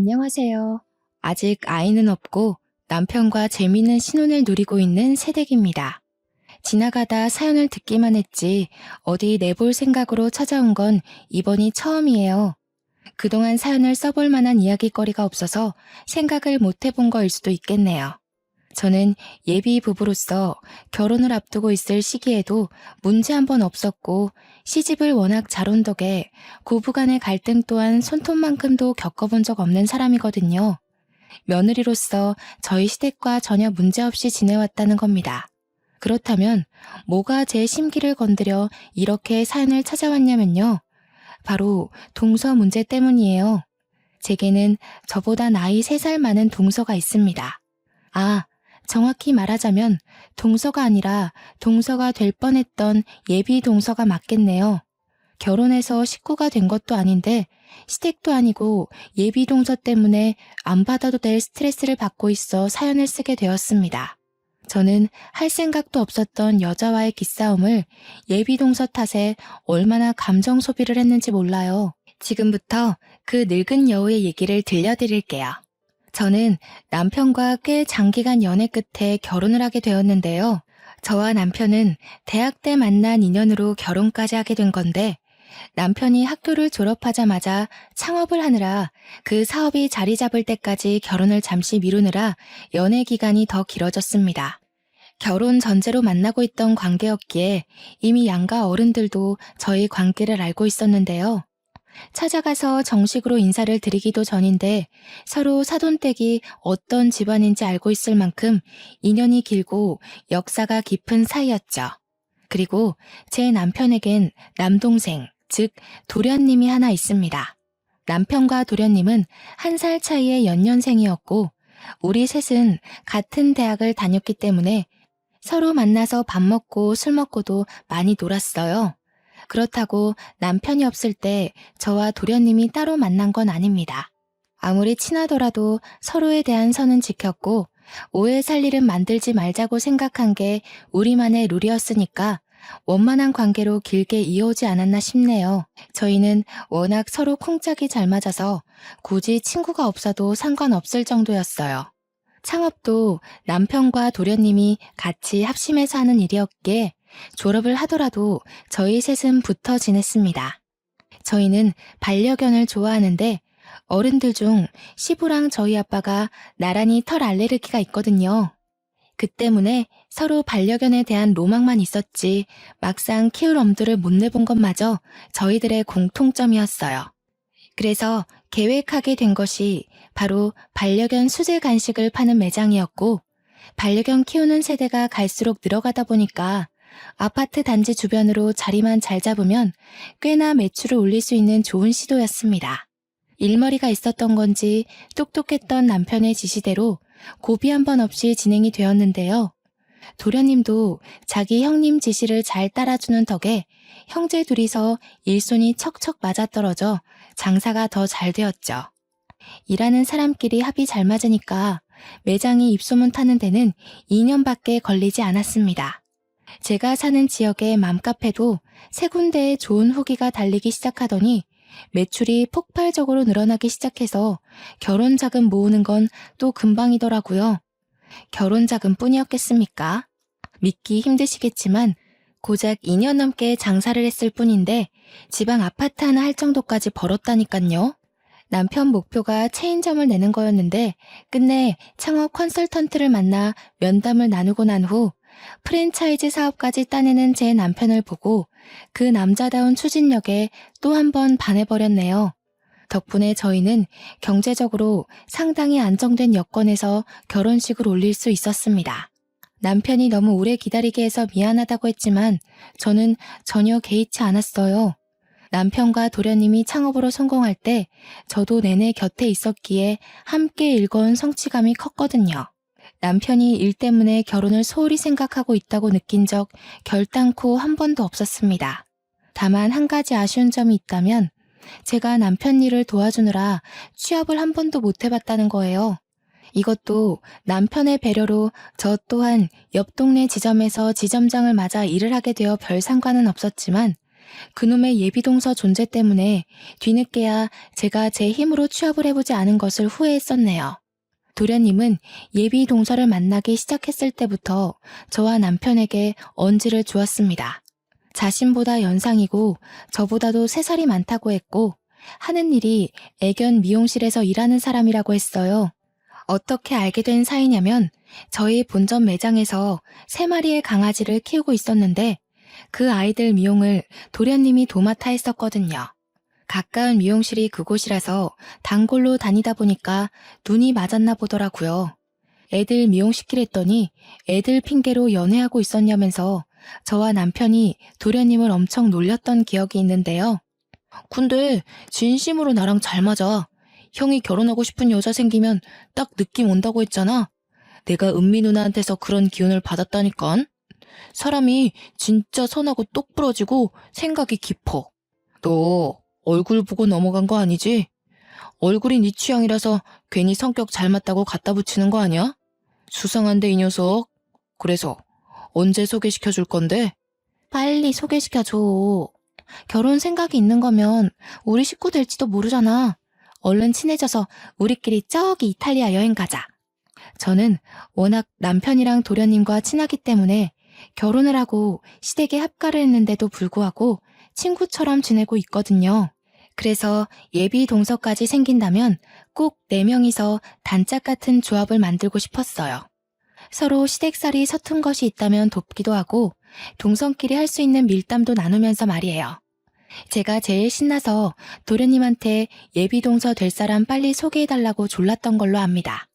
안녕하세요. 아직 아이는 없고 남편과 재미있는 신혼을 누리고 있는 새댁입니다. 지나가다 사연을 듣기만 했지 어디 내볼 생각으로 찾아온 건 이번이 처음이에요. 그동안 사연을 써볼 만한 이야기거리가 없어서 생각을 못 해본 거일 수도 있겠네요. 저는 예비 부부로서 결혼을 앞두고 있을 시기에도 문제 한 번 없었고 시집을 워낙 잘 온 덕에 고부간의 갈등 또한 손톱만큼도 겪어본 적 없는 사람이거든요. 며느리로서 저희 시댁과 전혀 문제없이 지내왔다는 겁니다. 그렇다면 뭐가 제 심기를 건드려 이렇게 사연을 찾아왔냐면요. 바로 동서 문제 때문이에요. 제게는 저보다 나이 3살 많은 동서가 있습니다. 정확히 말하자면 동서가 아니라 동서가 될 뻔했던 예비 동서가 맞겠네요. 결혼해서 식구가 된 것도 아닌데 시댁도 아니고 예비 동서 때문에 안 받아도 될 스트레스를 받고 있어 사연을 쓰게 되었습니다. 저는 할 생각도 없었던 여자와의 기싸움을 예비 동서 탓에 얼마나 감정 소비를 했는지 몰라요. 지금부터 그 늙은 여우의 얘기를 들려드릴게요. 저는 남편과 꽤 장기간 연애 끝에 결혼을 하게 되었는데요. 저와 남편은 대학 때 만난 인연으로 결혼까지 하게 된 건데 남편이 학교를 졸업하자마자 창업을 하느라 그 사업이 자리 잡을 때까지 결혼을 잠시 미루느라 연애 기간이 더 길어졌습니다. 결혼 전제로 만나고 있던 관계였기에 이미 양가 어른들도 저희 관계를 알고 있었는데요. 찾아가서 정식으로 인사를 드리기도 전인데 서로 사돈댁이 어떤 집안인지 알고 있을 만큼 인연이 길고 역사가 깊은 사이였죠. 그리고 제 남편에겐 남동생, 즉 도련님이 하나 있습니다. 남편과 도련님은 1살 차이의 연년생이었고 우리 셋은 같은 대학을 다녔기 때문에 서로 만나서 밥 먹고 술 먹고도 많이 놀았어요. 그렇다고 남편이 없을 때 저와 도련님이 따로 만난 건 아닙니다. 아무리 친하더라도 서로에 대한 선은 지켰고 오해 살 일은 만들지 말자고 생각한 게 우리만의 룰이었으니까 원만한 관계로 길게 이어오지 않았나 싶네요. 저희는 워낙 서로 콩짝이 잘 맞아서 굳이 친구가 없어도 상관없을 정도였어요. 창업도 남편과 도련님이 같이 합심해서 하는 일이었기에 졸업을 하더라도 저희 셋은 붙어 지냈습니다. 저희는 반려견을 좋아하는데 어른들 중 시부랑 저희 아빠가 나란히 털 알레르기가 있거든요. 그 때문에 서로 반려견에 대한 로망만 있었지 막상 키울 엄두를 못 내본 것마저 저희들의 공통점이었어요. 그래서 계획하게 된 것이 바로 반려견 수제 간식을 파는 매장이었고 반려견 키우는 세대가 갈수록 늘어가다 보니까 아파트 단지 주변으로 자리만 잘 잡으면 꽤나 매출을 올릴 수 있는 좋은 시도였습니다. 일머리가 있었던 건지 똑똑했던 남편의 지시대로 고비 한 번 없이 진행이 되었는데요. 도련님도 자기 형님 지시를 잘 따라주는 덕에 형제 둘이서 일손이 척척 맞아떨어져 장사가 더 잘 되었죠. 일하는 사람끼리 합이 잘 맞으니까 매장이 입소문 타는 데는 2년밖에 걸리지 않았습니다. 제가 사는 지역의 맘카페도 3군데에 좋은 후기가 달리기 시작하더니 매출이 폭발적으로 늘어나기 시작해서 결혼자금 모으는 건 또 금방이더라고요. 결혼자금뿐이었겠습니까? 믿기 힘드시겠지만 고작 2년 넘게 장사를 했을 뿐인데 지방 아파트 하나 할 정도까지 벌었다니깐요. 남편 목표가 체인점을 내는 거였는데 끝내 창업 컨설턴트를 만나 면담을 나누고 난 후 프랜차이즈 사업까지 따내는 제 남편을 보고 그 남자다운 추진력에 또 한 번 반해버렸네요. 덕분에 저희는 경제적으로 상당히 안정된 여건에서 결혼식을 올릴 수 있었습니다. 남편이 너무 오래 기다리게 해서 미안하다고 했지만 저는 전혀 개의치 않았어요. 남편과 도련님이 창업으로 성공할 때 저도 내내 곁에 있었기에 함께 일궈온 성취감이 컸거든요. 남편이 일 때문에 결혼을 소홀히 생각하고 있다고 느낀 적 결단코 한 번도 없었습니다. 다만 한 가지 아쉬운 점이 있다면 제가 남편 일을 도와주느라 취업을 한 번도 못 해봤다는 거예요. 이것도 남편의 배려로 저 또한 옆 동네 지점에서 지점장을 맞아 일을 하게 되어 별 상관은 없었지만 그놈의 예비동서 존재 때문에 뒤늦게야 제가 제 힘으로 취업을 해보지 않은 것을 후회했었네요. 도련님은 예비동서를 만나기 시작했을 때부터 저와 남편에게 언지를 주었습니다. 자신보다 연상이고 저보다도 3살이 많다고 했고 하는 일이 애견 미용실에서 일하는 사람이라고 했어요. 어떻게 알게 된 사이냐면 저희 본점 매장에서 3마리의 강아지를 키우고 있었는데 그 아이들 미용을 도련님이 도맡아 했었거든요. 가까운 미용실이 그곳이라서 단골로 다니다 보니까 눈이 맞았나 보더라고요. 애들 미용시키랬더니 애들 핑계로 연애하고 있었냐면서 저와 남편이 도련님을 엄청 놀렸던 기억이 있는데요. 근데 진심으로 나랑 잘 맞아. 형이 결혼하고 싶은 여자 생기면 딱 느낌 온다고 했잖아. 내가 은미 누나한테서 그런 기운을 받았다니깐. 사람이 진짜 선하고 똑부러지고 생각이 깊어. 너 얼굴 보고 넘어간 거 아니지? 얼굴이 네 취향이라서 괜히 성격 잘 맞다고 갖다 붙이는 거 아니야? 수상한데 이 녀석. 그래서 언제 소개시켜 줄 건데? 빨리 소개시켜 줘. 결혼 생각이 있는 거면 우리 식구 될지도 모르잖아. 얼른 친해져서 우리끼리 저기 이탈리아 여행 가자. 저는 워낙 남편이랑 도련님과 친하기 때문에 결혼을 하고 시댁에 합가를 했는데도 불구하고 친구처럼 지내고 있거든요. 그래서 예비 동서까지 생긴다면 꼭 4명이서 단짝 같은 조합을 만들고 싶었어요. 서로 시댁살이 서툰 것이 있다면 돕기도 하고 동성끼리 할 수 있는 밀담도 나누면서 말이에요. 제가 제일 신나서 도련님한테 예비 동서 될 사람 빨리 소개해달라고 졸랐던 걸로 압니다.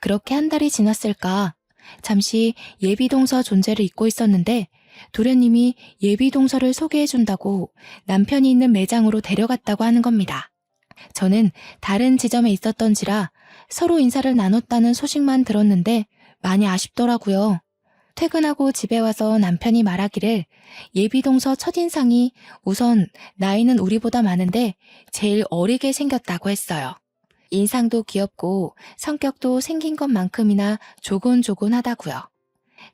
그렇게 한 달이 지났을까? 잠시 예비 동서 존재를 잊고 있었는데 도련님이 예비 동서를 소개해준다고 남편이 있는 매장으로 데려갔다고 하는 겁니다. 저는 다른 지점에 있었던지라 서로 인사를 나눴다는 소식만 들었는데 많이 아쉽더라고요. 퇴근하고 집에 와서 남편이 말하기를 예비동서 첫인상이 우선 나이는 우리보다 많은데 제일 어리게 생겼다고 했어요. 인상도 귀엽고 성격도 생긴 것만큼이나 조곤조곤하다고요.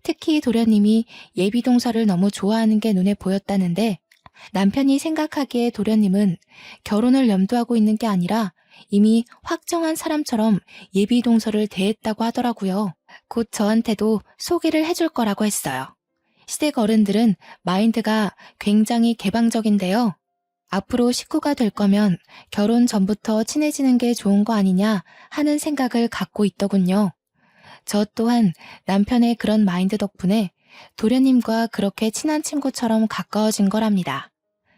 특히 도련님이 예비동서를 너무 좋아하는 게 눈에 보였다는데 남편이 생각하기에 도련님은 결혼을 염두하고 있는 게 아니라 이미 확정한 사람처럼 예비동서를 대했다고 하더라고요. 곧 저한테도 소개를 해줄 거라고 했어요. 시댁 어른들은 마인드가 굉장히 개방적인데요. 앞으로 식구가 될 거면 결혼 전부터 친해지는 게 좋은 거 아니냐 하는 생각을 갖고 있더군요. 저 또한 남편의 그런 마인드 덕분에 도련님과 그렇게 친한 친구처럼 가까워진 거랍니다.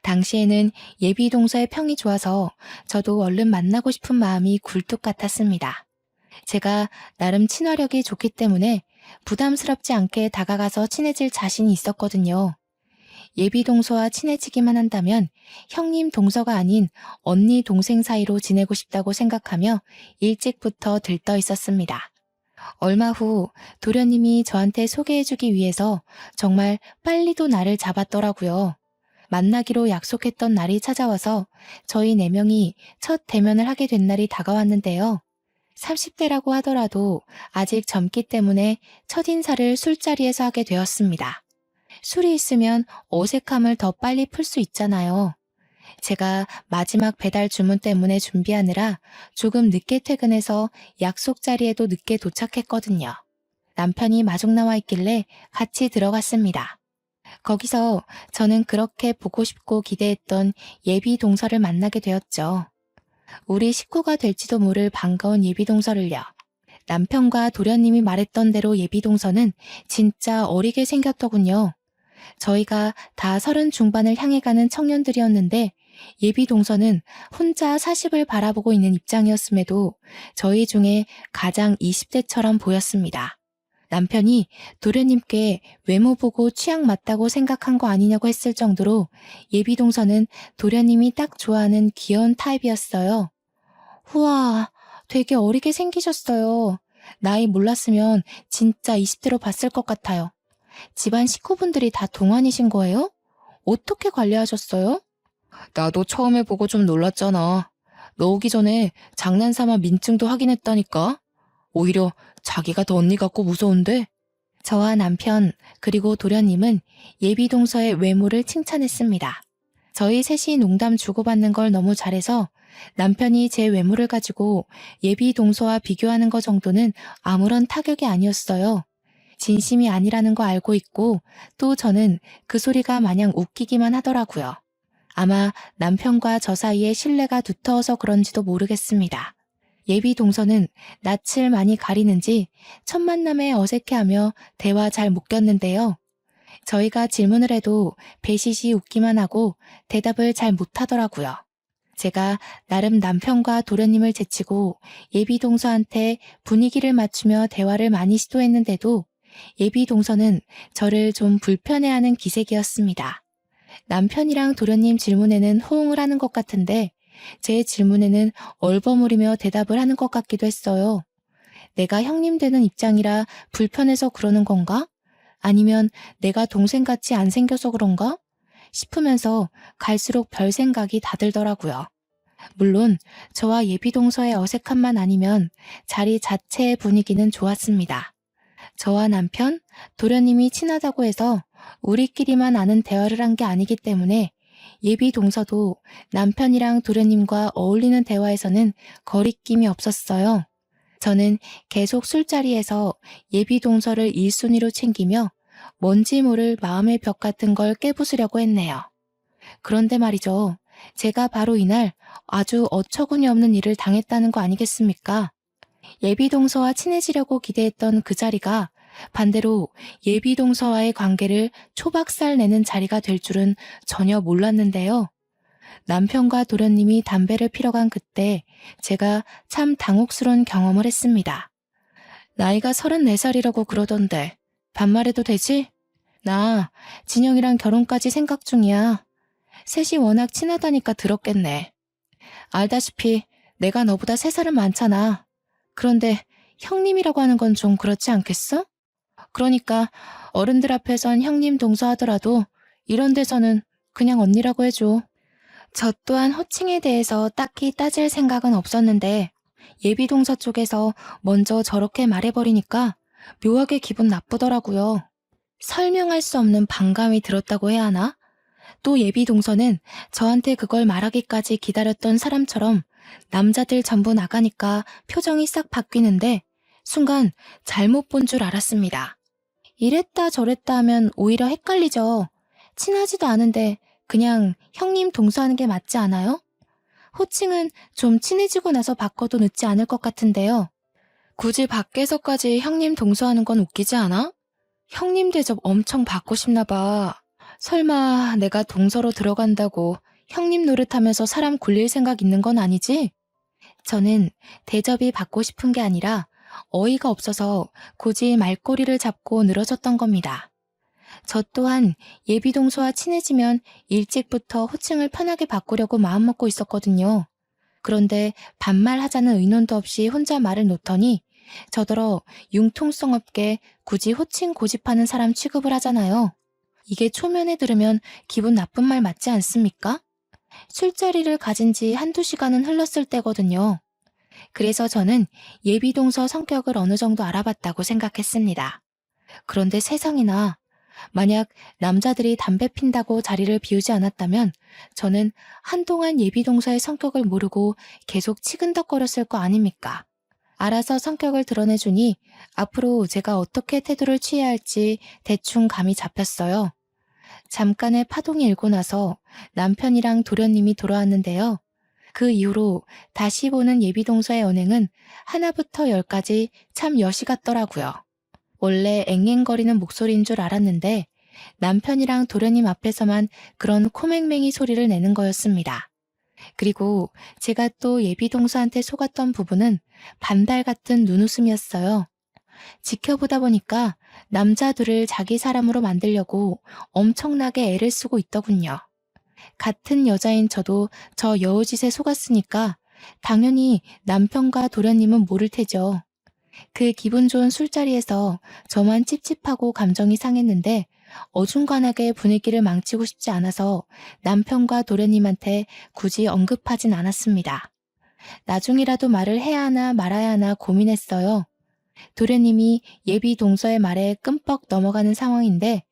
당시에는 예비 동서의 평이 좋아서 저도 얼른 만나고 싶은 마음이 굴뚝 같았습니다. 제가 나름 친화력이 좋기 때문에 부담스럽지 않게 다가가서 친해질 자신이 있었거든요. 예비 동서와 친해지기만 한다면 형님 동서가 아닌 언니 동생 사이로 지내고 싶다고 생각하며 일찍부터 들떠 있었습니다. 얼마 후 도련님이 저한테 소개해주기 위해서 정말 빨리도 날을 잡았더라고요. 만나기로 약속했던 날이 찾아와서 저희 4명이 첫 대면을 하게 된 날이 다가왔는데요. 30대라고 하더라도 아직 젊기 때문에 첫인사를 술자리에서 하게 되었습니다. 술이 있으면 어색함을 더 빨리 풀 수 있잖아요. 제가 마지막 배달 주문 때문에 준비하느라 조금 늦게 퇴근해서 약속 자리에도 늦게 도착했거든요. 남편이 마중 나와 있길래 같이 들어갔습니다. 거기서 저는 그렇게 보고 싶고 기대했던 예비 동서를 만나게 되었죠. 우리 식구가 될지도 모를 반가운 예비 동서를요. 남편과 도련님이 말했던 대로 예비 동서는 진짜 어리게 생겼더군요. 저희가 다 30 중반을 향해 가는 청년들이었는데 예비 동서는 혼자 40을 바라보고 있는 입장이었음에도 저희 중에 가장 20대처럼 보였습니다. 남편이 도련님께 외모 보고 취향 맞다고 생각한 거 아니냐고 했을 정도로 예비 동서는 도련님이 딱 좋아하는 귀여운 타입이었어요. 우와, 되게 어리게 생기셨어요. 나이 몰랐으면 진짜 20대로 봤을 것 같아요. 집안 식구분들이 다 동안이신 거예요? 어떻게 관리하셨어요? 나도 처음에 보고 좀 놀랐잖아. 너 오기 전에 장난삼아 민증도 확인했다니까. 오히려 자기가 더 언니 같고 무서운데? 저와 남편 그리고 도련님은 예비 동서의 외모를 칭찬했습니다. 저희 셋이 농담 주고받는 걸 너무 잘해서 남편이 제 외모를 가지고 예비 동서와 비교하는 것 정도는 아무런 타격이 아니었어요. 진심이 아니라는 거 알고 있고 또 저는 그 소리가 마냥 웃기기만 하더라고요. 아마 남편과 저 사이에 신뢰가 두터워서 그런지도 모르겠습니다. 예비 동서는 낯을 많이 가리는지 첫 만남에 어색해하며 대화 잘 못 꼈는데요. 저희가 질문을 해도 배시시 웃기만 하고 대답을 잘 못하더라고요. 제가 나름 남편과 도련님을 제치고 예비 동서한테 분위기를 맞추며 대화를 많이 시도했는데도 예비 동서는 저를 좀 불편해하는 기색이었습니다. 남편이랑 도련님 질문에는 호응을 하는 것 같은데 제 질문에는 얼버무리며 대답을 하는 것 같기도 했어요. 내가 형님 되는 입장이라 불편해서 그러는 건가? 아니면 내가 동생같이 안 생겨서 그런가? 싶으면서 갈수록 별 생각이 다 들더라고요. 물론 저와 예비동서의 어색함만 아니면 자리 자체의 분위기는 좋았습니다. 저와 남편, 도련님이 친하다고 해서 우리끼리만 아는 대화를 한 게 아니기 때문에 예비동서도 남편이랑 도련님과 어울리는 대화에서는 거리낌이 없었어요. 저는 계속 술자리에서 예비동서를 1순위로 챙기며 뭔지 모를 마음의 벽 같은 걸 깨부수려고 했네요. 그런데 말이죠. 제가 바로 이날 아주 어처구니 없는 일을 당했다는 거 아니겠습니까? 예비동서와 친해지려고 기대했던 그 자리가 반대로 예비동서와의 관계를 초박살 내는 자리가 될 줄은 전혀 몰랐는데요. 남편과 도련님이 담배를 피러 간 그때 제가 참 당혹스러운 경험을 했습니다. 나이가 34살이라고 그러던데 반말해도 되지? 나 진영이랑 결혼까지 생각 중이야. 셋이 워낙 친하다니까 들었겠네. 알다시피 내가 너보다 3살은 많잖아. 그런데 형님이라고 하는 건 좀 그렇지 않겠어? 그러니까 어른들 앞에선 형님 동서하더라도 이런 데서는 그냥 언니라고 해줘. 저 또한 호칭에 대해서 딱히 따질 생각은 없었는데 예비동서 쪽에서 먼저 저렇게 말해버리니까 묘하게 기분 나쁘더라고요. 설명할 수 없는 반감이 들었다고 해야 하나? 또 예비동서는 저한테 그걸 말하기까지 기다렸던 사람처럼 남자들 전부 나가니까 표정이 싹 바뀌는데 순간 잘못 본 줄 알았습니다. 이랬다 저랬다 하면 오히려 헷갈리죠. 친하지도 않은데 그냥 형님 동서하는 게 맞지 않아요? 호칭은 좀 친해지고 나서 바꿔도 늦지 않을 것 같은데요. 굳이 밖에서까지 형님 동서하는 건 웃기지 않아? 형님 대접 엄청 받고 싶나 봐. 설마 내가 동서로 들어간다고 형님 노릇하면서 사람 굴릴 생각 있는 건 아니지? 저는 대접이 받고 싶은 게 아니라 어이가 없어서 굳이 말꼬리를 잡고 늘어졌던 겁니다. 저 또한 예비동서와 친해지면 일찍부터 호칭을 편하게 바꾸려고 마음먹고 있었거든요. 그런데 반말하자는 의논도 없이 혼자 말을 놓더니 저더러 융통성 없게 굳이 호칭 고집하는 사람 취급을 하잖아요. 이게 초면에 들으면 기분 나쁜 말 맞지 않습니까? 술자리를 가진 지 한두 시간은 흘렀을 때거든요. 그래서 저는 예비동서 성격을 어느 정도 알아봤다고 생각했습니다. 그런데 세상에나 만약 남자들이 담배 핀다고 자리를 비우지 않았다면 저는 한동안 예비동서의 성격을 모르고 계속 치근덕거렸을 거 아닙니까? 알아서 성격을 드러내주니 앞으로 제가 어떻게 태도를 취해야 할지 대충 감이 잡혔어요. 잠깐의 파동이 일고 나서 남편이랑 도련님이 돌아왔는데요. 그 이후로 다시 보는 예비동서의 언행은 하나부터 10까지 참 여시 같더라고요. 원래 앵앵거리는 목소리인 줄 알았는데 남편이랑 도련님 앞에서만 그런 코맹맹이 소리를 내는 거였습니다. 그리고 제가 또 예비동서한테 속았던 부분은 반달 같은 눈웃음이었어요. 지켜보다 보니까 남자들을 자기 사람으로 만들려고 엄청나게 애를 쓰고 있더군요. 같은 여자인 저도 저 여우짓에 속았으니까 당연히 남편과 도련님은 모를 테죠. 그 기분 좋은 술자리에서 저만 찝찝하고 감정이 상했는데 어중간하게 분위기를 망치고 싶지 않아서 남편과 도련님한테 굳이 언급하진 않았습니다. 나중이라도 말을 해야 하나 말아야 하나 고민했어요. 도련님이 예비 동서의 말에 끔뻑 넘어가는 상황인데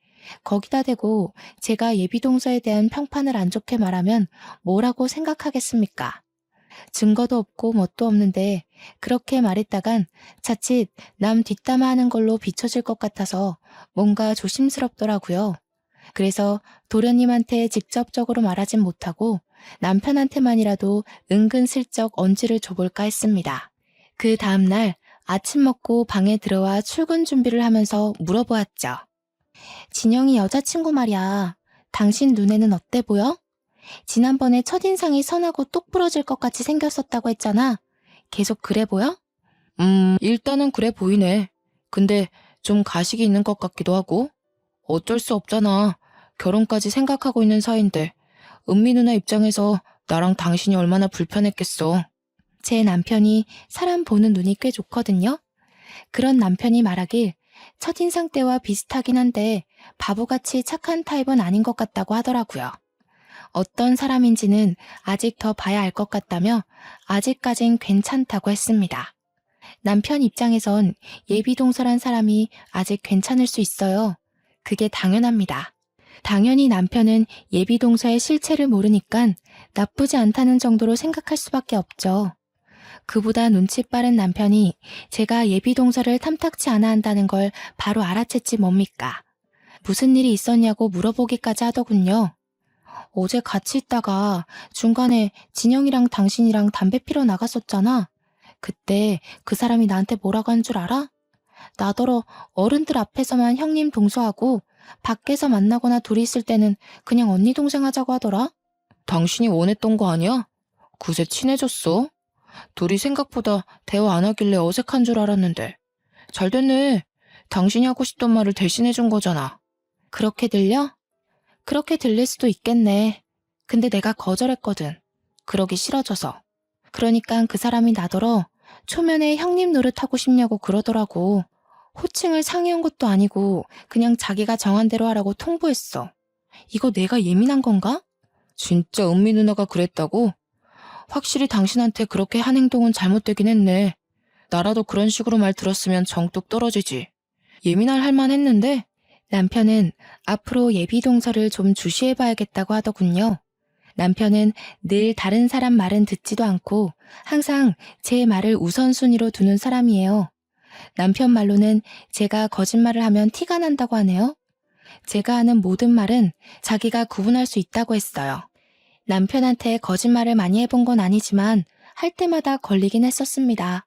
거기다 대고 제가 예비동서에 대한 평판을 안 좋게 말하면 뭐라고 생각하겠습니까? 증거도 없고 뭣도 없는데 그렇게 말했다간 자칫 남 뒷담화하는 걸로 비춰질 것 같아서 뭔가 조심스럽더라고요. 그래서 도련님한테 직접적으로 말하진 못하고 남편한테만이라도 은근슬쩍 언지를 줘볼까 했습니다. 그 다음날 아침 먹고 방에 들어와 출근 준비를 하면서 물어보았죠. 진영이 여자친구 말이야. 당신 눈에는 어때 보여? 지난번에 첫인상이 선하고 똑부러질 것 같이 생겼었다고 했잖아. 계속 그래 보여? 일단은 그래 보이네. 근데 좀 가식이 있는 것 같기도 하고. 어쩔 수 없잖아. 결혼까지 생각하고 있는 사이인데. 은미 누나 입장에서 나랑 당신이 얼마나 불편했겠어. 제 남편이 사람 보는 눈이 꽤 좋거든요. 그런 남편이 말하길 첫인상 때와 비슷하긴 한데 바보같이 착한 타입은 아닌 것 같다고 하더라고요. 어떤 사람인지는 아직 더 봐야 알 것 같다며 아직까진 괜찮다고 했습니다. 남편 입장에선 예비동서란 사람이 아직 괜찮을 수 있어요. 그게 당연합니다. 당연히 남편은 예비동서의 실체를 모르니까 나쁘지 않다는 정도로 생각할 수밖에 없죠. 그보다 눈치 빠른 남편이 제가 예비동서를 탐탁치 않아 한다는 걸 바로 알아챘지 뭡니까? 무슨 일이 있었냐고 물어보기까지 하더군요. 어제 같이 있다가 중간에 진영이랑 당신이랑 담배 피러 나갔었잖아. 그때 그 사람이 나한테 뭐라고 한 줄 알아? 나더러 어른들 앞에서만 형님 동서하고 밖에서 만나거나 둘이 있을 때는 그냥 언니 동생 하자고 하더라. 당신이 원했던 거 아니야? 그새 친해졌어? 둘이 생각보다 대화 안 하길래 어색한 줄 알았는데. 잘 됐네. 당신이 하고 싶던 말을 대신해준 거잖아. 그렇게 들려? 그렇게 들릴 수도 있겠네. 근데 내가 거절했거든. 그러기 싫어져서. 그러니까 그 사람이 나더러 초면에 형님 노릇하고 싶냐고 그러더라고. 호칭을 상의한 것도 아니고 그냥 자기가 정한 대로 하라고 통보했어. 이거 내가 예민한 건가? 진짜 은미 누나가 그랬다고? 확실히 당신한테 그렇게 한 행동은 잘못되긴 했네. 나라도 그런 식으로 말 들었으면 정뚝 떨어지지. 예민할 할만 했는데. 남편은 앞으로 예비동서를 좀 주시해봐야겠다고 하더군요. 남편은 늘 다른 사람 말은 듣지도 않고 항상 제 말을 우선순위로 두는 사람이에요. 남편 말로는 제가 거짓말을 하면 티가 난다고 하네요. 제가 하는 모든 말은 자기가 구분할 수 있다고 했어요. 남편한테 거짓말을 많이 해본 건 아니지만 할 때마다 걸리긴 했었습니다.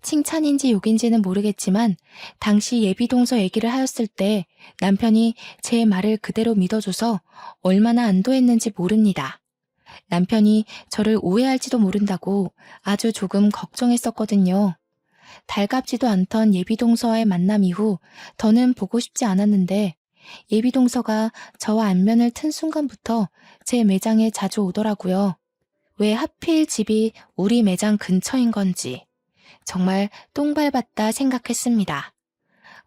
칭찬인지 욕인지는 모르겠지만 당시 예비동서 얘기를 하였을 때 남편이 제 말을 그대로 믿어줘서 얼마나 안도했는지 모릅니다. 남편이 저를 오해할지도 모른다고 아주 조금 걱정했었거든요. 달갑지도 않던 예비동서와의 만남 이후 더는 보고 싶지 않았는데 예비동서가 저와 안면을 튼 순간부터 제 매장에 자주 오더라고요. 왜 하필 집이 우리 매장 근처인 건지 정말 똥 밟았다 생각했습니다.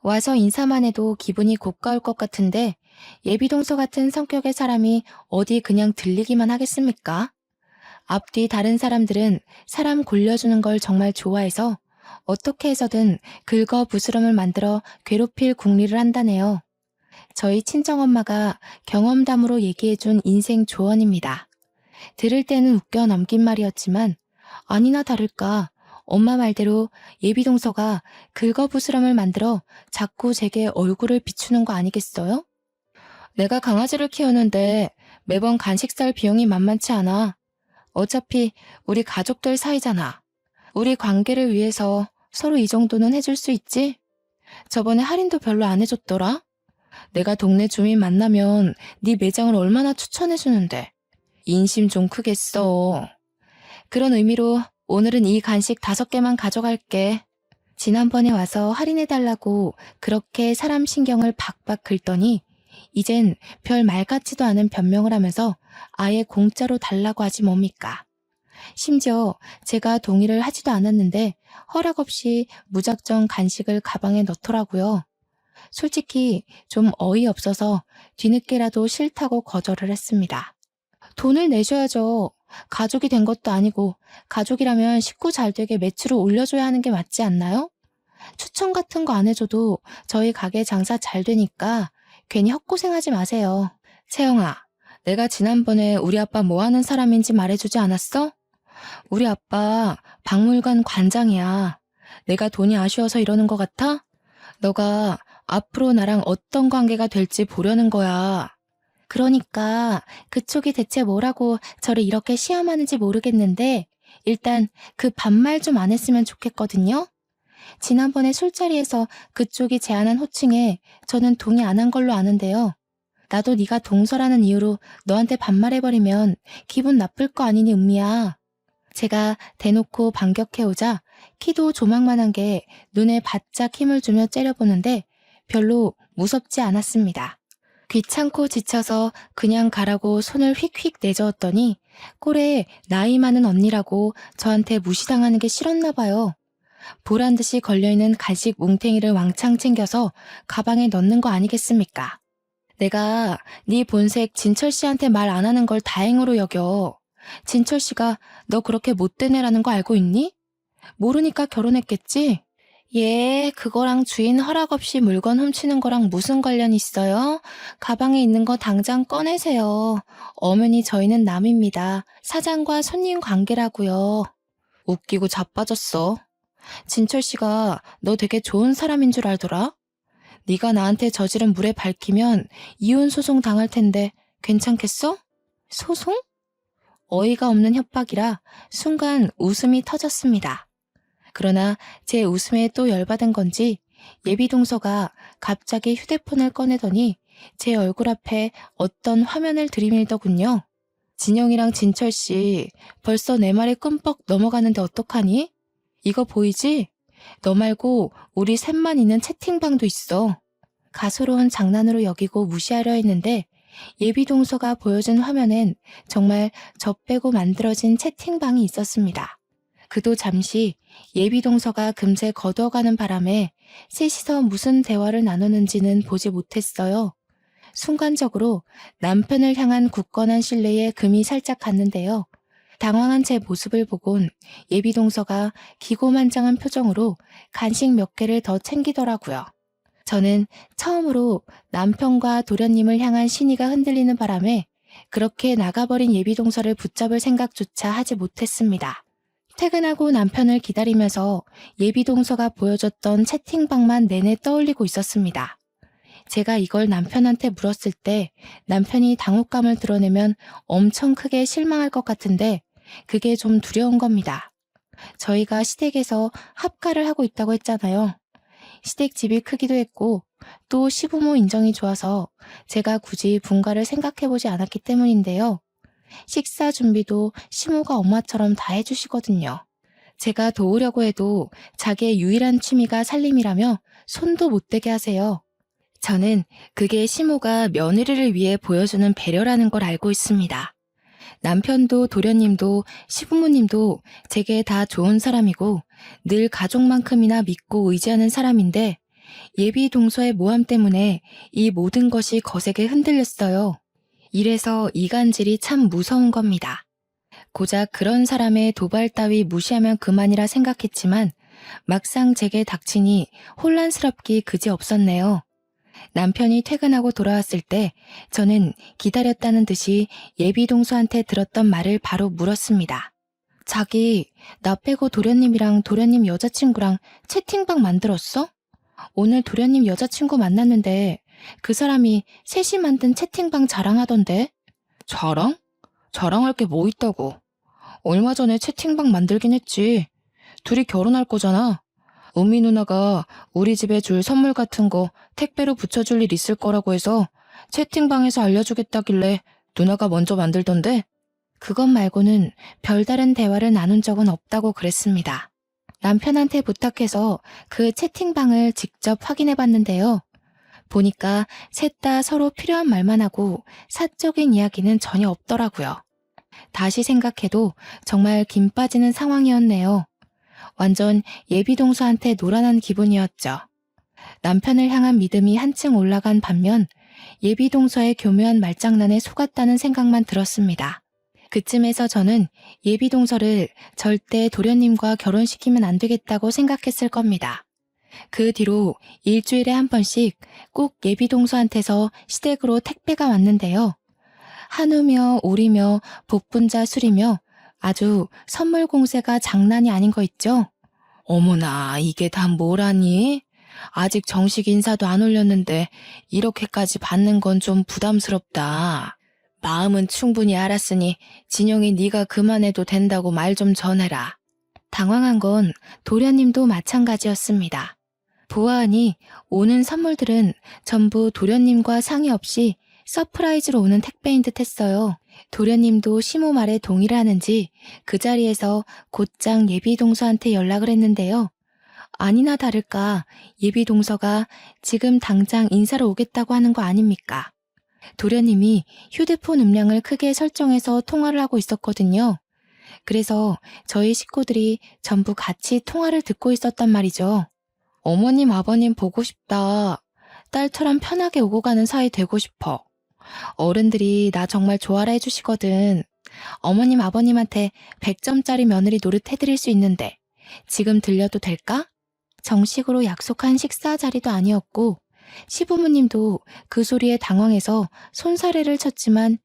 와서 인사만 해도 기분이 고가울 것 같은데 예비동서 같은 성격의 사람이 어디 그냥 들리기만 하겠습니까? 앞뒤 다른 사람들은 사람 골려주는 걸 정말 좋아해서 어떻게 해서든 긁어 부스럼을 만들어 괴롭힐 궁리를 한다네요. 저희 친정엄마가 경험담으로 얘기해준 인생 조언입니다. 들을 때는 웃겨 넘긴 말이었지만 아니나 다를까 엄마 말대로 예비동서가 긁어부스럼을 만들어 자꾸 제게 얼굴을 비추는 거 아니겠어요? 내가 강아지를 키우는데 매번 간식 살 비용이 만만치 않아. 어차피 우리 가족들 사이잖아. 우리 관계를 위해서 서로 이 정도는 해줄 수 있지? 저번에 할인도 별로 안 해줬더라? 내가 동네 주민 만나면 네 매장을 얼마나 추천해주는데. 인심 좀 크겠어. 그런 의미로 오늘은 이 간식 5개만 가져갈게. 지난번에 와서 할인해달라고 그렇게 사람 신경을 박박 긁더니 이젠 별 말 같지도 않은 변명을 하면서 아예 공짜로 달라고 하지 뭡니까. 심지어 제가 동의를 하지도 않았는데 허락 없이 무작정 간식을 가방에 넣더라고요. 솔직히 좀 어이없어서 뒤늦게라도 싫다고 거절을 했습니다. 돈을 내셔야죠. 가족이 된 것도 아니고 가족이라면 식구 잘 되게 매출을 올려줘야 하는 게 맞지 않나요? 추천 같은 거 안 해줘도 저희 가게 장사 잘 되니까 괜히 헛고생하지 마세요. 채영아, 내가 지난번에 우리 아빠 뭐 하는 사람인지 말해주지 않았어? 우리 아빠 박물관 관장이야. 내가 돈이 아쉬워서 이러는 것 같아? 너가 앞으로 나랑 어떤 관계가 될지 보려는 거야. 그러니까 그쪽이 대체 뭐라고 저를 이렇게 시험하는지 모르겠는데 일단 그 반말 좀 안 했으면 좋겠거든요. 지난번에 술자리에서 그쪽이 제안한 호칭에 저는 동의 안 한 걸로 아는데요. 나도 네가 동서라는 이유로 너한테 반말해버리면 기분 나쁠 거 아니니 은미야. 제가 대놓고 반격해오자 키도 조망만한 게 눈에 바짝 힘을 주며 째려보는데 별로 무섭지 않았습니다. 귀찮고 지쳐서 그냥 가라고 손을 휙휙 내저었더니 꼴에 나이 많은 언니라고 저한테 무시당하는 게 싫었나 봐요. 보란듯이 걸려있는 간식 뭉탱이를 왕창 챙겨서 가방에 넣는 거 아니겠습니까? 내가 네 본색 진철 씨한테 말 안 하는 걸 다행으로 여겨. 진철 씨가 너 그렇게 못된 애라는 거 알고 있니? 모르니까 결혼했겠지? 예, 그거랑 주인 허락 없이 물건 훔치는 거랑 무슨 관련 있어요? 가방에 있는 거 당장 꺼내세요. 어머니 저희는 남입니다. 사장과 손님 관계라고요. 웃기고 자빠졌어. 진철 씨가 너 되게 좋은 사람인 줄 알더라? 네가 나한테 저지른 물에 밝히면 이혼 소송 당할 텐데 괜찮겠어? 소송? 어이가 없는 협박이라 순간 웃음이 터졌습니다. 그러나 제 웃음에 또 열받은 건지 예비동서가 갑자기 휴대폰을 꺼내더니 제 얼굴 앞에 어떤 화면을 들이밀더군요. 진영이랑 진철 씨 벌써 내 말에 끔뻑 넘어가는데 어떡하니? 이거 보이지? 너 말고 우리 셋만 있는 채팅방도 있어. 가소로운 장난으로 여기고 무시하려 했는데 예비동서가 보여준 화면엔 정말 저 빼고 만들어진 채팅방이 있었습니다. 그도 잠시 예비동서가 금세 거두어가는 바람에 셋이서 무슨 대화를 나누는지는 보지 못했어요. 순간적으로 남편을 향한 굳건한 신뢰에 금이 살짝 갔는데요. 당황한 제 모습을 보곤 예비동서가 기고만장한 표정으로 간식 몇 개를 더 챙기더라고요. 저는 처음으로 남편과 도련님을 향한 신의가 흔들리는 바람에 그렇게 나가버린 예비동서를 붙잡을 생각조차 하지 못했습니다. 퇴근하고 남편을 기다리면서 예비동서가 보여줬던 채팅방만 내내 떠올리고 있었습니다. 제가 이걸 남편한테 물었을 때 남편이 당혹감을 드러내면 엄청 크게 실망할 것 같은데 그게 좀 두려운 겁니다. 저희가 시댁에서 합가를 하고 있다고 했잖아요. 시댁 집이 크기도 했고 또 시부모 인정이 좋아서 제가 굳이 분가를 생각해보지 않았기 때문인데요. 식사 준비도 시모가 엄마처럼 다 해주시거든요. 제가 도우려고 해도 자기의 유일한 취미가 살림이라며 손도 못 대게 하세요. 저는 그게 시모가 며느리를 위해 보여주는 배려라는 걸 알고 있습니다. 남편도 도련님도 시부모님도 제게 다 좋은 사람이고 늘 가족만큼이나 믿고 의지하는 사람인데 예비 동서의 모함 때문에 이 모든 것이 거세게 흔들렸어요. 이래서 이간질이 참 무서운 겁니다. 고작 그런 사람의 도발 따위 무시하면 그만이라 생각했지만 막상 제게 닥치니 혼란스럽기 그지없었네요. 남편이 퇴근하고 돌아왔을 때 저는 기다렸다는 듯이 예비동서한테 들었던 말을 바로 물었습니다. 자기, 나 빼고 도련님이랑 도련님 여자친구랑 채팅방 만들었어? 오늘 도련님 여자친구 만났는데 그 사람이 셋이 만든 채팅방 자랑하던데. 자랑? 자랑할 게 뭐 있다고. 얼마 전에 채팅방 만들긴 했지. 둘이 결혼할 거잖아. 은미 누나가 우리 집에 줄 선물 같은 거 택배로 붙여줄 일 있을 거라고 해서 채팅방에서 알려주겠다길래 누나가 먼저 만들던데. 그것 말고는 별다른 대화를 나눈 적은 없다고 그랬습니다. 남편한테 부탁해서 그 채팅방을 직접 확인해 봤는데요. 보니까 셋 다 서로 필요한 말만 하고 사적인 이야기는 전혀 없더라고요. 다시 생각해도 정말 김 빠지는 상황이었네요. 완전 예비동서한테 노란한 기분이었죠. 남편을 향한 믿음이 한층 올라간 반면 예비동서의 교묘한 말장난에 속았다는 생각만 들었습니다. 그쯤에서 저는 예비동서를 절대 도련님과 결혼시키면 안 되겠다고 생각했을 겁니다. 그 뒤로 일주일에 한 번씩 꼭 예비동서한테서 시댁으로 택배가 왔는데요. 한우며 오리며 복분자 술이며 아주 선물 공세가 장난이 아닌 거 있죠? 어머나, 이게 다 뭐라니? 아직 정식 인사도 안 올렸는데 이렇게까지 받는 건 좀 부담스럽다. 마음은 충분히 알았으니 진영이 네가 그만해도 된다고 말 좀 전해라. 당황한 건 도련님도 마찬가지였습니다. 보아하니 오는 선물들은 전부 도련님과 상의 없이 서프라이즈로 오는 택배인 듯 했어요. 도련님도 시모 말에 동의를 하는지 그 자리에서 곧장 예비동서한테 연락을 했는데요. 아니나 다를까 예비동서가 지금 당장 인사로 오겠다고 하는 거 아닙니까? 도련님이 휴대폰 음량을 크게 설정해서 통화를 하고 있었거든요. 그래서 저희 식구들이 전부 같이 통화를 듣고 있었단 말이죠. 어머님, 아버님 보고 싶다. 딸처럼 편하게 오고 가는 사이 되고 싶어. 어른들이 나 정말 좋아라 해주시거든. 어머님, 아버님한테 100점짜리 며느리 노릇 해드릴 수 있는데 지금 들려도 될까? 정식으로 약속한 식사 자리도 아니었고 시부모님도 그 소리에 당황해서 손사래를 쳤지만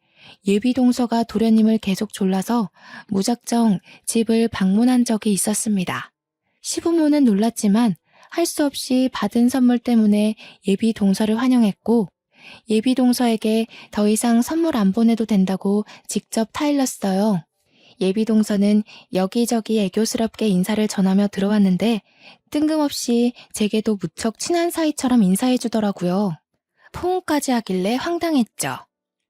예비동서가 도련님을 계속 졸라서 무작정 집을 방문한 적이 있었습니다. 시부모는 놀랐지만 할 수 없이 받은 선물 때문에 예비동서를 환영했고 예비동서에게 더 이상 선물 안 보내도 된다고 직접 타일렀어요. 예비동서는 여기저기 애교스럽게 인사를 전하며 들어왔는데 뜬금없이 제게도 무척 친한 사이처럼 인사해주더라고요. 포옹까지 하길래 황당했죠.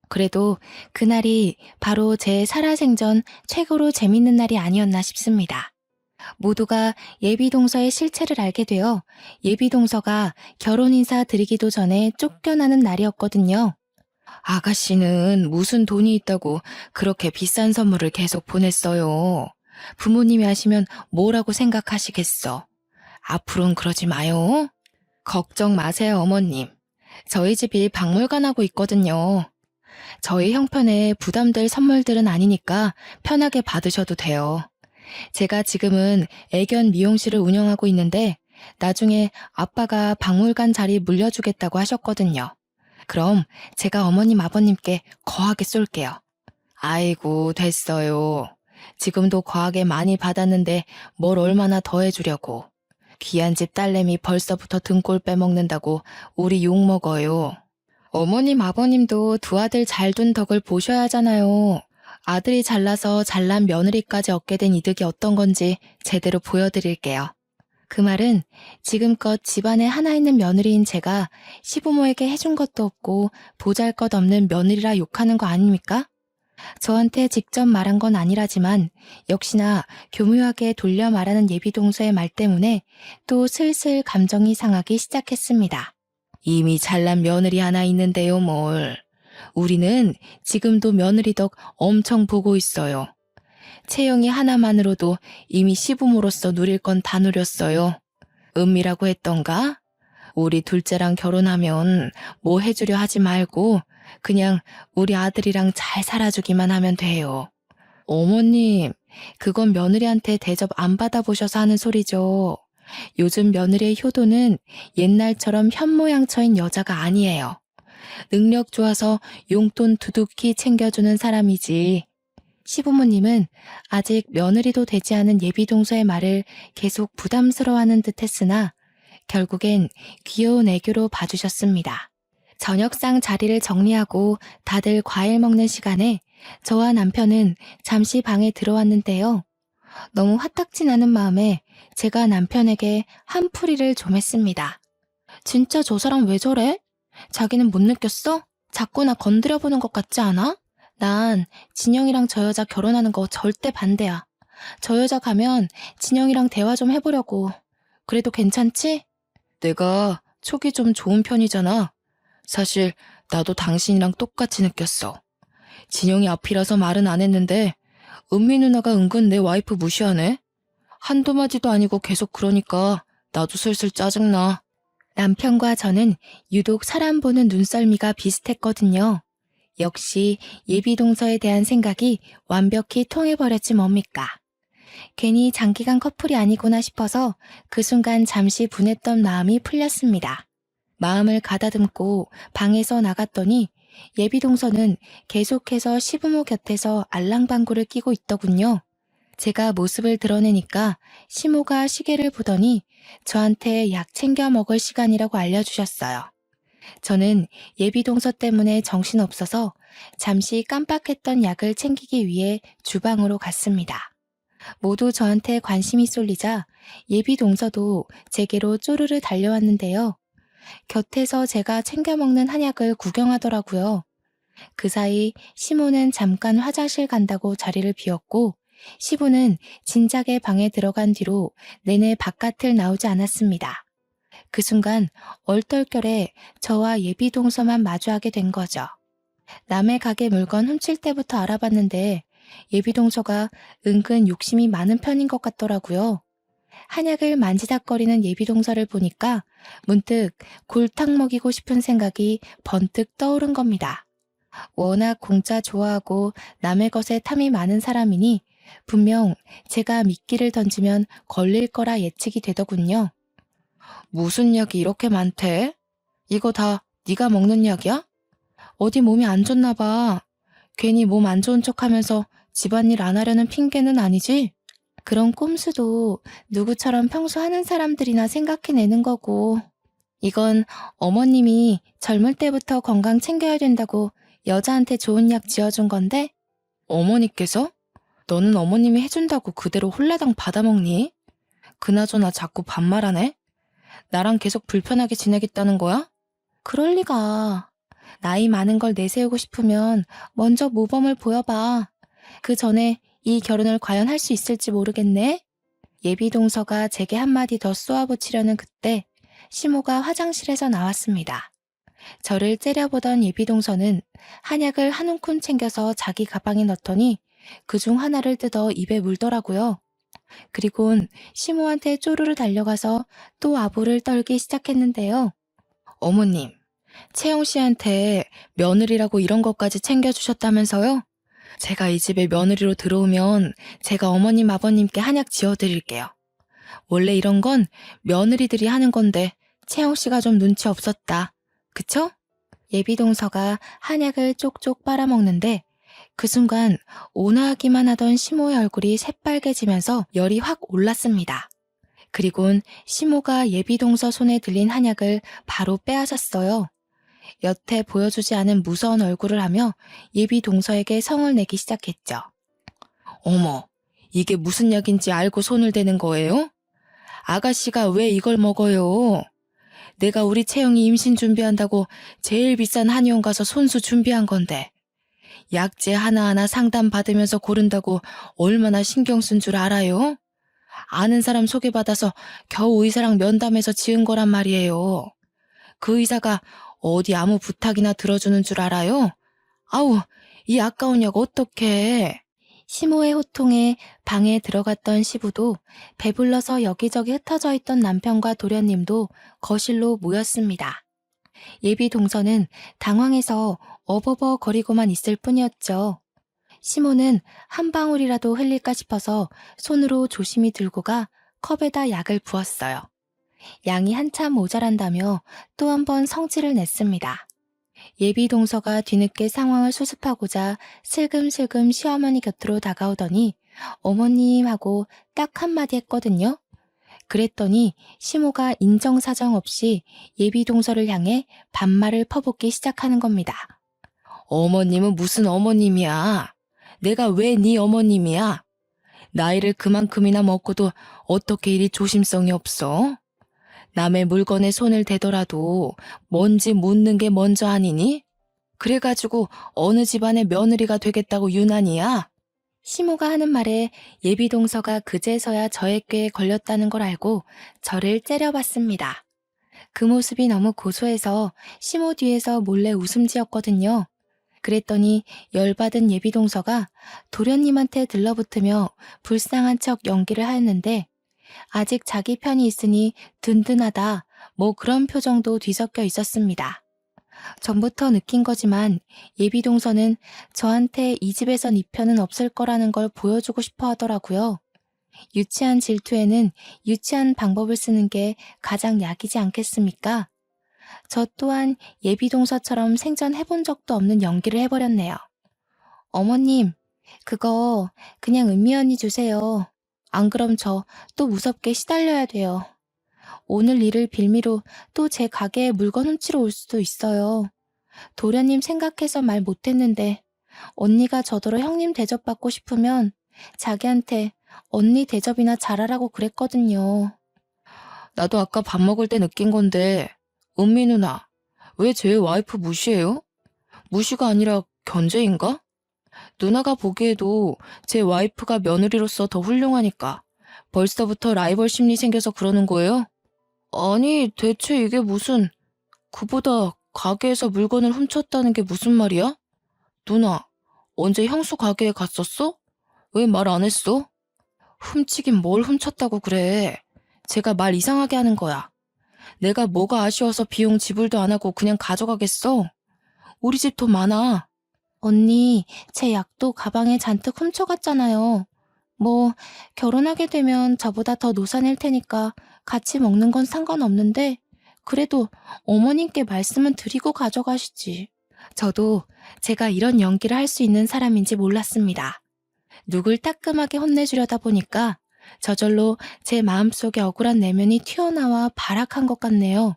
그래도 그날이 바로 제 살아생전 최고로 재밌는 날이 아니었나 싶습니다. 모두가 예비동서의 실체를 알게 되어 예비동서가 결혼 인사 드리기도 전에 쫓겨나는 날이었거든요. 아가씨는 무슨 돈이 있다고 그렇게 비싼 선물을 계속 보냈어요. 부모님이 하시면 뭐라고 생각하시겠어. 앞으로는 그러지 마요. 걱정 마세요, 어머님. 저희 집이 박물관하고 있거든요. 저희 형편에 부담될 선물들은 아니니까 편하게 받으셔도 돼요. 제가 지금은 애견 미용실을 운영하고 있는데 나중에 아빠가 박물관 자리 물려주겠다고 하셨거든요. 그럼 제가 어머님 아버님께 거하게 쏠게요. 아이고 됐어요. 지금도 거하게 많이 받았는데 뭘 얼마나 더 해주려고. 귀한 집 딸내미 벌써부터 등골 빼먹는다고 우리 욕먹어요. 어머님 아버님도 두 아들 잘 둔 덕을 보셔야 하잖아요. 아들이 잘나서 잘난 며느리까지 얻게 된 이득이 어떤 건지 제대로 보여드릴게요. 그 말은 지금껏 집안에 하나 있는 며느리인 제가 시부모에게 해준 것도 없고 보잘것없는 며느리라 욕하는 거 아닙니까? 저한테 직접 말한 건 아니라지만 역시나 교묘하게 돌려 말하는 예비동서의 말 때문에 또 슬슬 감정이 상하기 시작했습니다. 이미 잘난 며느리 하나 있는데요, 뭘. 우리는 지금도 며느리 덕 엄청 보고 있어요. 채영이 하나만으로도 이미 시부모로서 누릴 건 다 누렸어요. 은미라고 했던가? 우리 둘째랑 결혼하면 뭐 해주려 하지 말고 그냥 우리 아들이랑 잘 살아주기만 하면 돼요. 어머님, 그건 며느리한테 대접 안 받아보셔서 하는 소리죠. 요즘 며느리의 효도는 옛날처럼 현모양처인 여자가 아니에요. 능력 좋아서 용돈 두둑히 챙겨주는 사람이지. 시부모님은 아직 며느리도 되지 않은 예비동서의 말을 계속 부담스러워하는 듯 했으나 결국엔 귀여운 애교로 봐주셨습니다. 저녁상 자리를 정리하고 다들 과일 먹는 시간에 저와 남편은 잠시 방에 들어왔는데요. 너무 화딱지 나는 마음에 제가 남편에게 한풀이를 좀 했습니다. 진짜 저 사람 왜 저래? 자기는 못 느꼈어? 자꾸 나 건드려보는 것 같지 않아? 난 진영이랑 저 여자 결혼하는 거 절대 반대야. 저 여자 가면 진영이랑 대화 좀 해보려고. 그래도 괜찮지? 내가 촉이 좀 좋은 편이잖아. 사실 나도 당신이랑 똑같이 느꼈어. 진영이 앞이라서 말은 안 했는데 은미 누나가 은근 내 와이프 무시하네. 한두 마디도 아니고 계속 그러니까 나도 슬슬 짜증나. 남편과 저는 유독 사람 보는 눈썰미가 비슷했거든요. 역시 예비동서에 대한 생각이 완벽히 통해버렸지 뭡니까. 괜히 장기간 커플이 아니구나 싶어서 그 순간 잠시 분했던 마음이 풀렸습니다. 마음을 가다듬고 방에서 나갔더니 예비 동서는 계속해서 시부모 곁에서 알랑방구를 끼고 있더군요. 제가 모습을 드러내니까 시모가 시계를 보더니 저한테 약 챙겨 먹을 시간이라고 알려주셨어요. 저는 예비 동서 때문에 정신없어서 잠시 깜빡했던 약을 챙기기 위해 주방으로 갔습니다. 모두 저한테 관심이 쏠리자 예비 동서도 제게로 쪼르르 달려왔는데요. 곁에서 제가 챙겨 먹는 한약을 구경하더라고요. 그 사이 시모는 잠깐 화장실 간다고 자리를 비웠고 시부는 진작에 방에 들어간 뒤로 내내 바깥을 나오지 않았습니다. 그 순간 얼떨결에 저와 예비 동서만 마주하게 된 거죠. 남의 가게 물건 훔칠 때부터 알아봤는데 예비 동서가 은근 욕심이 많은 편인 것 같더라고요. 한약을 만지작거리는 예비 동서를 보니까 문득 골탕 먹이고 싶은 생각이 번뜩 떠오른 겁니다. 워낙 공짜 좋아하고 남의 것에 탐이 많은 사람이니 분명 제가 미끼를 던지면 걸릴 거라 예측이 되더군요. 무슨 약이 이렇게 많대? 이거 다 네가 먹는 약이야? 어디 몸이 안 좋나 봐. 괜히 몸 안 좋은 척하면서 집안일 안 하려는 핑계는 아니지? 그런 꼼수도 누구처럼 평소 하는 사람들이나 생각해내는 거고, 이건 어머님이 젊을 때부터 건강 챙겨야 된다고 여자한테 좋은 약 지어준 건데, 어머니께서? 너는 어머님이 해준다고 그대로 홀라당 받아먹니? 그나저나 자꾸 반말하네? 나랑 계속 불편하게 지내겠다는 거야? 그럴 리가. 나이 많은 걸 내세우고 싶으면 먼저 모범을 보여봐. 그 전에 이 결혼을 과연 할 수 있을지 모르겠네. 예비 동서가 제게 한마디 더 쏘아붙이려는 그때 시모가 화장실에서 나왔습니다. 저를 째려보던 예비 동서는 한약을 한 움큼 챙겨서 자기 가방에 넣더니 그중 하나를 뜯어 입에 물더라고요. 그리곤 시모한테 쪼르르 달려가서 또 아부를 떨기 시작했는데요. 어머님, 채영 씨한테 며느리라고 이런 것까지 챙겨주셨다면서요? 제가 이 집에 며느리로 들어오면 제가 어머님 아버님께 한약 지어드릴게요. 원래 이런 건 며느리들이 하는 건데 채영 씨가 좀 눈치 없었다. 그쵸? 예비 동서가 한약을 쪽쪽 빨아먹는데 그 순간 온화하기만 하던 시모의 얼굴이 새빨개지면서 열이 확 올랐습니다. 그리곤 시모가 예비 동서 손에 들린 한약을 바로 빼앗았어요. 여태 보여주지 않은 무서운 얼굴을 하며 예비 동서에게 성을 내기 시작했죠. 어머, 이게 무슨 약인지 알고 손을 대는 거예요? 아가씨가 왜 이걸 먹어요? 내가 우리 채영이 임신 준비한다고 제일 비싼 한의원 가서 손수 준비한 건데 약재 하나하나 상담 받으면서 고른다고 얼마나 신경 쓴 줄 알아요? 아는 사람 소개받아서 겨우 의사랑 면담해서 지은 거란 말이에요. 그 의사가 어디 아무 부탁이나 들어주는 줄 알아요? 아우, 이 아까운 약 어떡해. 시모의 호통에 방에 들어갔던 시부도 배불러서 여기저기 흩어져 있던 남편과 도련님도 거실로 모였습니다. 예비 동서는 당황해서 어버버거리고만 있을 뿐이었죠. 시모는 한 방울이라도 흘릴까 싶어서 손으로 조심히 들고 가 컵에다 약을 부었어요. 양이 한참 모자란다며 또 한 번 성질을 냈습니다. 예비 동서가 뒤늦게 상황을 수습하고자 슬금슬금 시어머니 곁으로 다가오더니 어머님 하고 딱 한마디 했거든요. 그랬더니 시모가 인정사정 없이 예비 동서를 향해 반말을 퍼붓기 시작하는 겁니다. 어머님은 무슨 어머님이야? 내가 왜 네 어머님이야? 나이를 그만큼이나 먹고도 어떻게 이리 조심성이 없어? 남의 물건에 손을 대더라도 뭔지 묻는 게 먼저 아니니? 그래가지고 어느 집안의 며느리가 되겠다고 유난이야? 시모가 하는 말에 예비 동서가 그제서야 저의 꾀에 걸렸다는 걸 알고 저를 째려봤습니다. 그 모습이 너무 고소해서 시모 뒤에서 몰래 웃음 지었거든요. 그랬더니 열받은 예비 동서가 도련님한테 들러붙으며 불쌍한 척 연기를 하였는데 아직 자기 편이 있으니 든든하다 뭐 그런 표정도 뒤섞여 있었습니다. 전부터 느낀 거지만 예비 동서는 저한테 이 집에선 이 편은 없을 거라는 걸 보여주고 싶어 하더라고요. 유치한 질투에는 유치한 방법을 쓰는 게 가장 약이지 않겠습니까? 저 또한 예비동서처럼 생전 해본 적도 없는 연기를 해버렸네요. 어머님, 그거 그냥 은미 언니 주세요. 안 그럼 저 또 무섭게 시달려야 돼요. 오늘 일을 빌미로 또 제 가게에 물건 훔치러 올 수도 있어요. 도련님 생각해서 말 못했는데 언니가 저더러 형님 대접받고 싶으면 자기한테 언니 대접이나 잘하라고 그랬거든요. 나도 아까 밥 먹을 때 느낀 건데, 은미 누나, 왜 제 와이프 무시해요? 무시가 아니라 견제인가? 누나가 보기에도 제 와이프가 며느리로서 더 훌륭하니까 벌써부터 라이벌 심리 생겨서 그러는 거예요? 아니, 대체 이게 무슨, 그보다 가게에서 물건을 훔쳤다는 게 무슨 말이야? 누나, 언제 형수 가게에 갔었어? 왜 말 안 했어? 훔치긴 뭘 훔쳤다고 그래. 제가 말 이상하게 하는 거야. 내가 뭐가 아쉬워서 비용 지불도 안 하고 그냥 가져가겠어? 우리 집 돈 많아. 언니, 제 약도 가방에 잔뜩 훔쳐갔잖아요. 뭐, 결혼하게 되면 저보다 더 노산일 테니까 같이 먹는 건 상관없는데, 그래도 어머님께 말씀은 드리고 가져가시지. 저도 제가 이런 연기를 할 수 있는 사람인지 몰랐습니다. 누굴 따끔하게 혼내주려다 보니까 저절로 제 마음속에 억울한 내면이 튀어나와 발악한 것 같네요.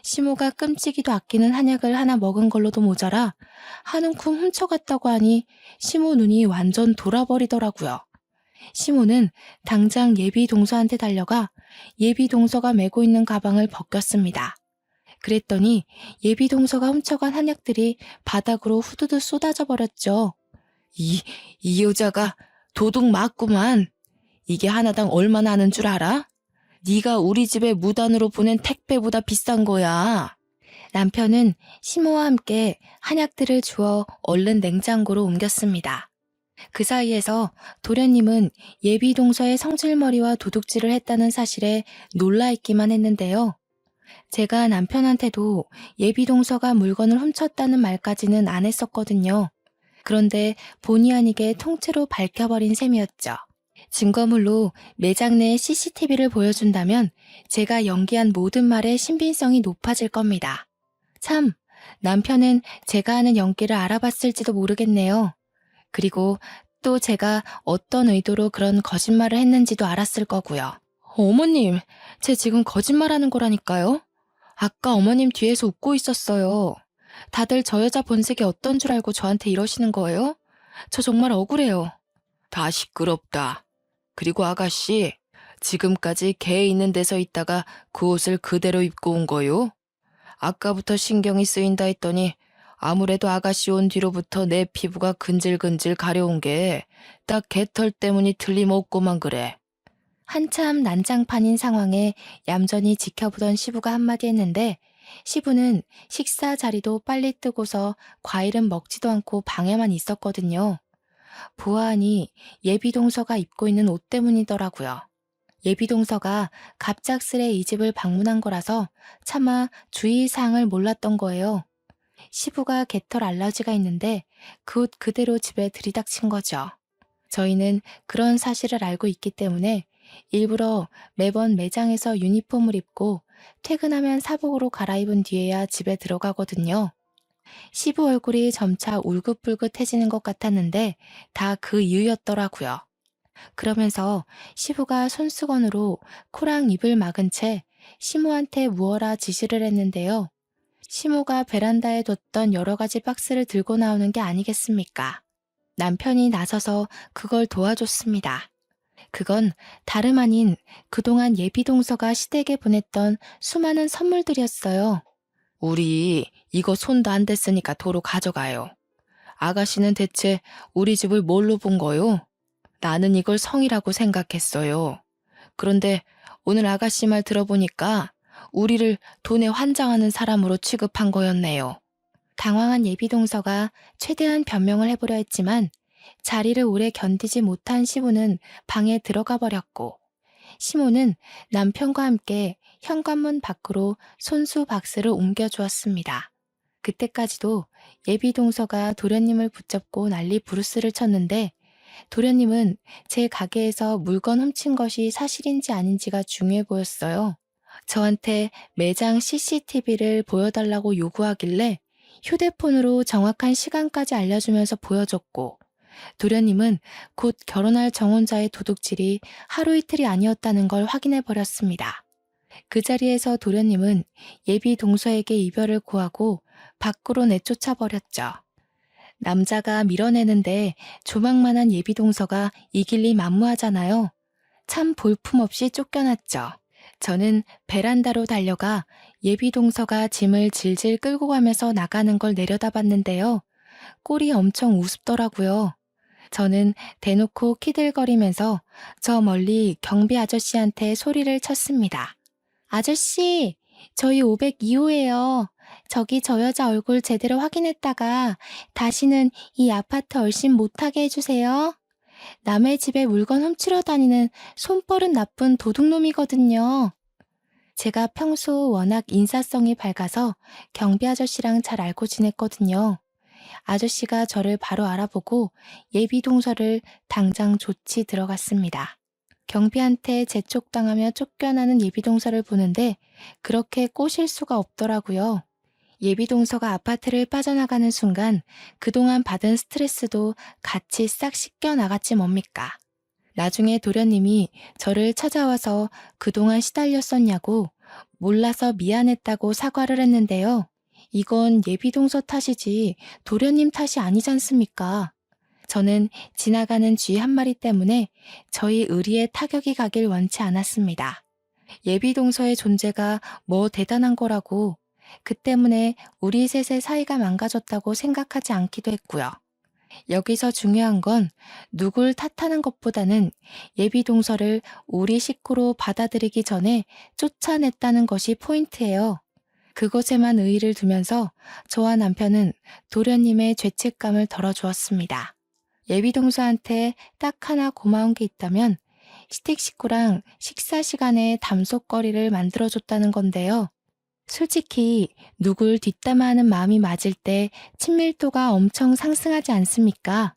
시모가 끔찍이도 아끼는 한약을 하나 먹은 걸로도 모자라 한 움큼 훔쳐갔다고 하니 시모 눈이 완전 돌아버리더라고요. 시모는 당장 예비 동서한테 달려가 예비 동서가 메고 있는 가방을 벗겼습니다. 그랬더니 예비 동서가 훔쳐간 한약들이 바닥으로 후두두 쏟아져 버렸죠. 이 여자가 도둑 맞구만. 이게 하나당 얼마나 하는 줄 알아? 네가 우리 집에 무단으로 보낸 택배보다 비싼 거야. 남편은 시모와 함께 한약들을 주워 얼른 냉장고로 옮겼습니다. 그 사이에서 도련님은 예비 동서의 성질머리와 도둑질을 했다는 사실에 놀라있기만 했는데요. 제가 남편한테도 예비 동서가 물건을 훔쳤다는 말까지는 안 했었거든요. 그런데 본의 아니게 통째로 밝혀버린 셈이었죠. 증거물로 매장 내 CCTV를 보여준다면 제가 연기한 모든 말의 신빙성이 높아질 겁니다. 참, 남편은 제가 하는 연기를 알아봤을지도 모르겠네요. 그리고 또 제가 어떤 의도로 그런 거짓말을 했는지도 알았을 거고요. 어머님, 쟤 지금 거짓말하는 거라니까요. 아까 어머님 뒤에서 웃고 있었어요. 다들 저 여자 본색이 어떤 줄 알고 저한테 이러시는 거예요? 저 정말 억울해요. 다 시끄럽다. 그리고 아가씨, 지금까지 개 있는 데서 있다가 그 옷을 그대로 입고 온 거요? 아까부터 신경이 쓰인다 했더니 아무래도 아가씨 온 뒤로부터 내 피부가 근질근질 가려운 게 딱 개털 때문이 틀림없고만 그래. 한참 난장판인 상황에 얌전히 지켜보던 시부가 한마디 했는데 시부는 식사 자리도 빨리 뜨고서 과일은 먹지도 않고 방에만 있었거든요. 보아하니 예비동서가 입고 있는 옷 때문이더라고요. 예비동서가 갑작스레 이 집을 방문한 거라서 차마 주의사항을 몰랐던 거예요. 시부가 개털 알러지가 있는데 그 옷 그대로 집에 들이닥친 거죠. 저희는 그런 사실을 알고 있기 때문에 일부러 매번 매장에서 유니폼을 입고 퇴근하면 사복으로 갈아입은 뒤에야 집에 들어가거든요. 시부 얼굴이 점차 울긋불긋해지는 것 같았는데 다 그 이유였더라고요. 그러면서 시부가 손수건으로 코랑 입을 막은 채 시모한테 무어라 지시를 했는데요. 시모가 베란다에 뒀던 여러 가지 박스를 들고 나오는 게 아니겠습니까? 남편이 나서서 그걸 도와줬습니다. 그건 다름 아닌 그동안 예비동서가 시댁에 보냈던 수많은 선물들이었어요. 우리 이거 손도 안 댔으니까 도로 가져가요. 아가씨는 대체 우리 집을 뭘로 본 거요? 나는 이걸 성이라고 생각했어요. 그런데 오늘 아가씨 말 들어보니까 우리를 돈에 환장하는 사람으로 취급한 거였네요. 당황한 예비동서가 최대한 변명을 해보려 했지만 자리를 오래 견디지 못한 시부는 방에 들어가 버렸고 시모는 남편과 함께 현관문 밖으로 손수 박스를 옮겨주었습니다. 그때까지도 예비동서가 도련님을 붙잡고 난리 부르스를 쳤는데 도련님은 제 가게에서 물건 훔친 것이 사실인지 아닌지가 중요해 보였어요. 저한테 매장 CCTV를 보여달라고 요구하길래 휴대폰으로 정확한 시간까지 알려주면서 보여줬고, 도련님은 곧 결혼할 정혼자의 도둑질이 하루 이틀이 아니었다는 걸 확인해 버렸습니다. 그 자리에서 도련님은 예비 동서에게 이별을 고하고 밖으로 내쫓아 버렸죠. 남자가 밀어내는데 조망만한 예비 동서가 이길리 만무하잖아요. 참 볼품없이 쫓겨났죠. 저는 베란다로 달려가 예비 동서가 짐을 질질 끌고 가면서 나가는 걸 내려다봤는데요. 꼴이 엄청 우습더라고요. 저는 대놓고 키들거리면서 저 멀리 경비 아저씨한테 소리를 쳤습니다. 아저씨, 저희 502호예요. 저기 저 여자 얼굴 제대로 확인했다가 다시는 이 아파트 얼씬 못하게 해주세요. 남의 집에 물건 훔치러 다니는 손버릇 나쁜 도둑놈이거든요. 제가 평소 워낙 인사성이 밝아서 경비 아저씨랑 잘 알고 지냈거든요. 아저씨가 저를 바로 알아보고 예비 동서를 당장 조치 들어갔습니다. 경비한테 재촉당하며 쫓겨나는 예비 동서를 보는데 그렇게 꼬실 수가 없더라고요. 예비 동서가 아파트를 빠져나가는 순간 그동안 받은 스트레스도 같이 싹 씻겨 나갔지 뭡니까. 나중에 도련님이 저를 찾아와서 그동안 시달렸었냐고 몰라서 미안했다고 사과를 했는데요. 이건 예비 동서 탓이지 도련님 탓이 아니지 않습니까? 저는 지나가는 쥐 한 마리 때문에 저희 의리에 타격이 가길 원치 않았습니다. 예비 동서의 존재가 뭐 대단한 거라고, 그 때문에 우리 셋의 사이가 망가졌다고 생각하지 않기도 했고요. 여기서 중요한 건 누굴 탓하는 것보다는 예비 동서를 우리 식구로 받아들이기 전에 쫓아냈다는 것이 포인트예요. 그것에만 의의를 두면서 저와 남편은 도련님의 죄책감을 덜어주었습니다. 예비 동서한테 딱 하나 고마운 게 있다면 시댁 식구랑 식사 시간에 담속거리를 만들어줬다는 건데요. 솔직히 누굴 뒷담화하는 마음이 맞을 때 친밀도가 엄청 상승하지 않습니까?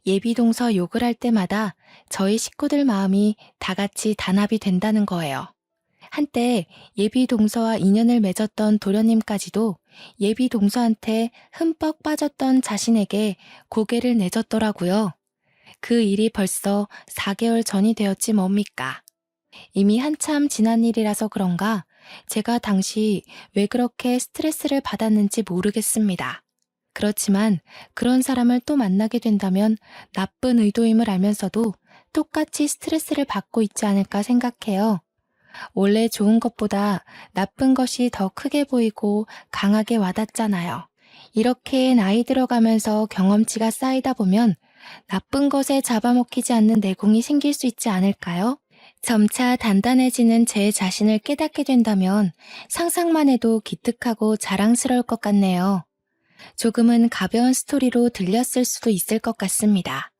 예비 동서 욕을 할 때마다 저희 식구들 마음이 다 같이 단합이 된다는 거예요. 한때 예비 동서와 인연을 맺었던 도련님까지도 예비 동서한테 흠뻑 빠졌던 자신에게 고개를 내줬더라고요. 그 일이 벌써 4개월 전이 되었지 뭡니까. 이미 한참 지난 일이라서 그런가 제가 당시 왜 그렇게 스트레스를 받았는지 모르겠습니다. 그렇지만 그런 사람을 또 만나게 된다면 나쁜 의도임을 알면서도 똑같이 스트레스를 받고 있지 않을까 생각해요. 원래 좋은 것보다 나쁜 것이 더 크게 보이고 강하게 와닿잖아요. 이렇게 나이 들어가면서 경험치가 쌓이다 보면 나쁜 것에 잡아먹히지 않는 내공이 생길 수 있지 않을까요? 점차 단단해지는 제 자신을 깨닫게 된다면 상상만 해도 기특하고 자랑스러울 것 같네요. 조금은 가벼운 스토리로 들렸을 수도 있을 것 같습니다.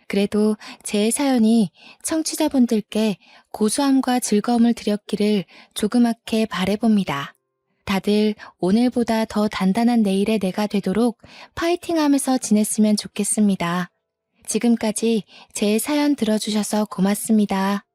그래도 제 사연이 청취자분들께 고소함과 즐거움을 드렸기를 조그맣게 바라봅니다. 다들 오늘보다 더 단단한 내일의 내가 되도록 파이팅하면서 지냈으면 좋겠습니다. 지금까지 제 사연 들어주셔서 고맙습니다.